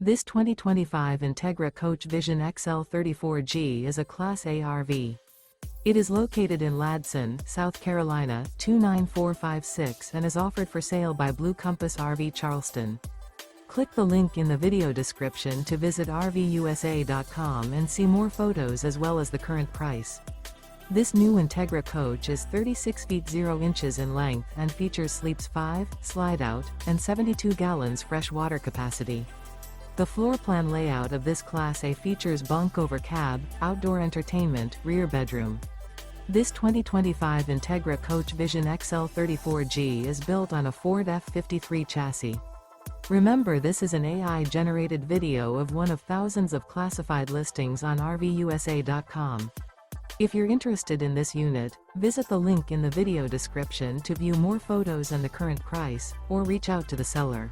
This 2025 Entegra Coach Vision XL 34G is a Class A RV. It is located in Ladson, South Carolina, 29456 and is offered for sale by Blue Compass RV Charleston. Click the link in the video description to visit RVUSA.com and see more photos as well as the current price. This new Entegra Coach is 36 feet 0 inches in length and features sleeps 5, Slideout, and 72 gallons fresh water capacity. The floor plan layout of this Class A features bunk over cab, outdoor entertainment, rear bedroom. This 2025 Entegra Coach Vision XL 34G is built on a Ford F53 chassis. Remember, this is an AI-generated video of one of thousands of classified listings on RVUSA.com. If you're interested in this unit, visit the link in the video description to view more photos and the current price, or reach out to the seller.